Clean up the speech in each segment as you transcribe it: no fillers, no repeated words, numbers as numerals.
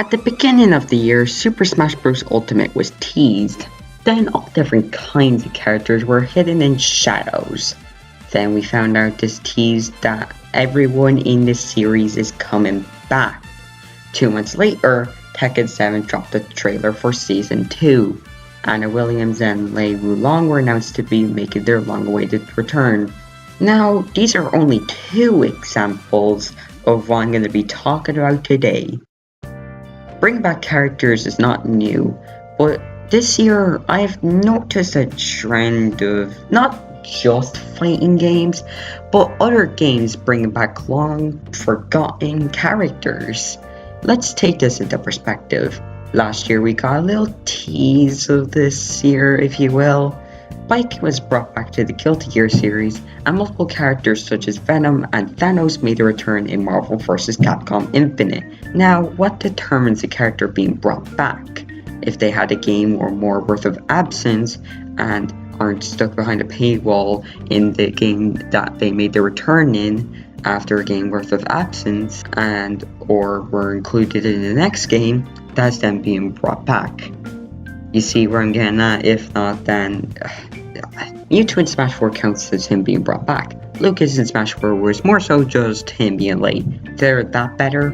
At the beginning of the year, Super Smash Bros. Ultimate was teased. Then all different kinds of characters were hidden in shadows. Then we found out this tease that everyone in this series is coming back. 2 months later, Tekken 7 dropped the trailer for Season 2. Anna Williams and Lei Wulong were announced to be making their long-awaited return. Now, these are only 2 examples of what I'm going to be talking about today. Bringing back characters is not new, but this year I've noticed a trend of not just fighting games, but other games bringing back long forgotten characters. Let's take this into perspective. Last year we got a little tease of this year, if you will. Spike was brought back to the Guilty Gear series, and multiple characters such as Venom and Thanos made a return in Marvel vs. Capcom Infinite. Now, what determines a character being brought back? If they had a game or more worth of absence and aren't stuck behind a paywall in the game that they made their return in after a game worth of absence and or were included in the next game, that's them being brought back. You see where I'm getting at? If not, then Mewtwo in Smash 4 counts as him being brought back. Lucas in Smash 4 was more so just him being late. They're that better?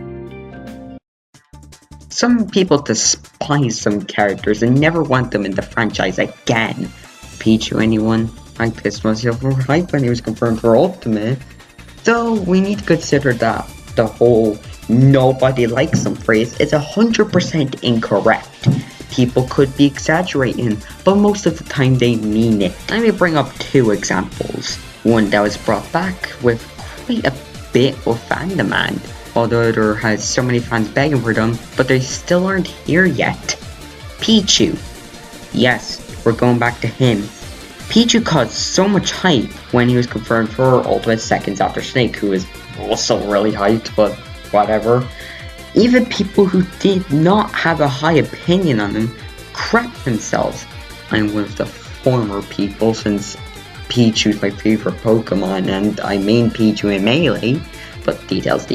Some people despise some characters and never want them in the franchise again. Pichu, anyone? I pissed myself over hype when he was confirmed for Ultimate. Though we need to consider that the whole nobody likes him phrase is 100% incorrect. People could be exaggerating, but most of the time they mean it. Let me bring up 2 examples. One that was brought back with quite a bit of fandom, while the other has so many fans begging for them, but they still aren't here yet. Pichu. Yes, we're going back to him. Pichu caused so much hype when he was confirmed for Ultimate seconds after Snake, who was also really hyped, but whatever. Even people who did not have a high opinion on him crapped themselves. I'm one of the former people, since Pichu's my favorite Pokemon and I main Pichu in Melee, but details.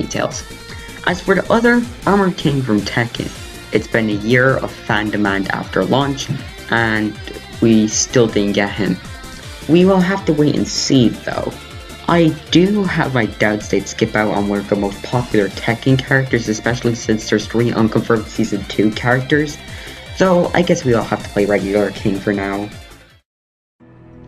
As for the other, Armored King from Tekken, it's been a year of fan demand after launch and we still didn't get him. We will have to wait and see though. I do have my doubts they'd skip out on one of the most popular Tekken characters, especially since there's 3 unconfirmed Season 2 characters, though I guess we all have to play regular King for now.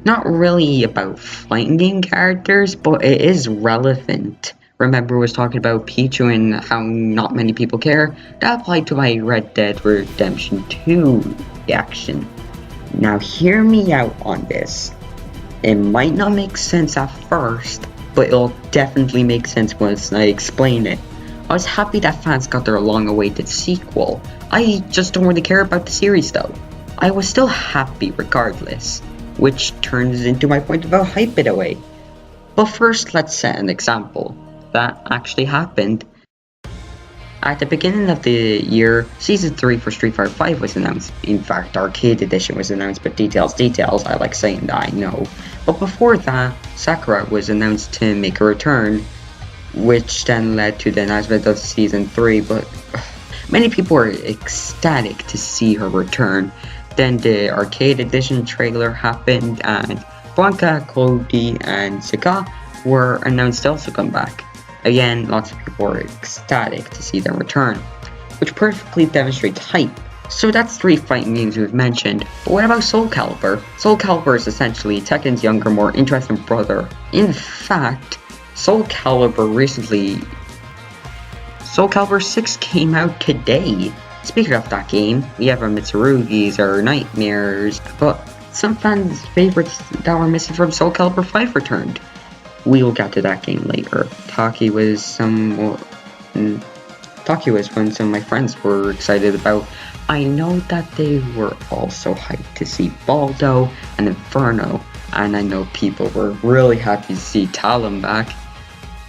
Not really about fighting game characters, but it is relevant. Remember I was talking about Pichu and how not many people care? That applied to my Red Dead Redemption 2 reaction. Now hear me out on this. It might not make sense at first, but it'll definitely make sense once I explain it. I was happy that fans got their long-awaited sequel. I just don't really care about the series though. I was still happy regardless, which turns into my point about hype it away. But first, let's set an example that actually happened. At the beginning of the year, Season 3 for Street Fighter V was announced. In fact, Arcade Edition was announced, but details, I like saying that, I know. But before that, Sakura was announced to make a return, which then led to the announcement of Season 3, but many people were ecstatic to see her return. Then the Arcade Edition trailer happened, and Blanca, Cody, and Saga were announced to also come back. Again, lots of people were ecstatic to see them return, which perfectly demonstrates hype. So that's 3 fighting games we've mentioned, but what about Soul Calibur? Soul Calibur is essentially Tekken's younger, more interesting brother. In fact, Soul Calibur 6 came out today. Speaking of that game, we have our Mitsurugis, our Nightmares, but some fans' favorites that were missing from Soul Calibur 5 returned. We'll get to that game later. Taki was one some of my friends were excited about. I know that they were also hyped to see Baldo and Inferno, and I know people were really happy to see Talon back,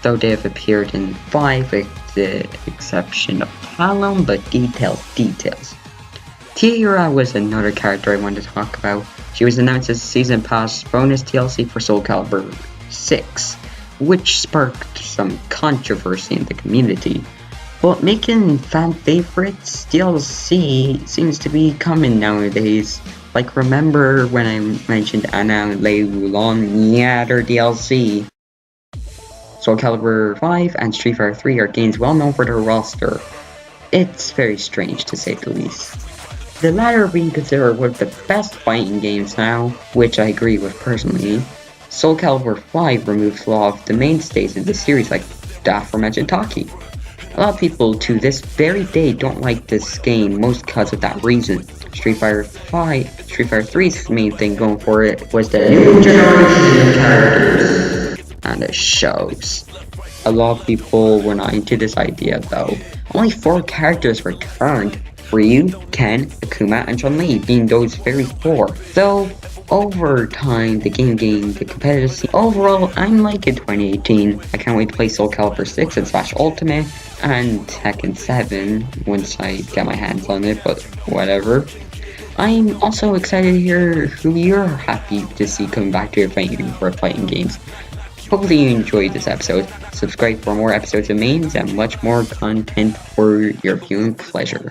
though they have appeared in 5 with the exception of Talon, but details. Tiara was another character I wanted to talk about. She was announced as a Season Pass bonus DLC for Soul Calibur 6, which sparked some controversy in the community. But making fan favorites DLC seems to be common nowadays. Like, remember when I mentioned Ana and Lei Wulong? Yeah, they're DLC. Soul Calibur 5 and Street Fighter 3 are games well known for their roster. It's very strange to say the least. The latter being considered one of the best fighting games now, which I agree with personally. Soul Calibur 5 removes a lot of the mainstays in the series like the aforementioned Taki. A lot of people to this very day don't like this game, most because of that reason. Street Fighter 3's main thing going for it was the new generation of characters. And it shows. A lot of people were not into this idea though. Only 4 characters were current: Ryu, Ken, Akuma, and Chun-Li, being those very 4. So, over time, the game gained the competitive scene. Overall, I'm liking 2018. I can't wait to play Soul Calibur 6 and Smash Ultimate, and Tekken 7, once I get my hands on it, but whatever. I'm also excited to hear who you're happy to see coming back to your fighting games. Hopefully you enjoyed this episode. Subscribe for more episodes of Mains and much more content for your viewing pleasure.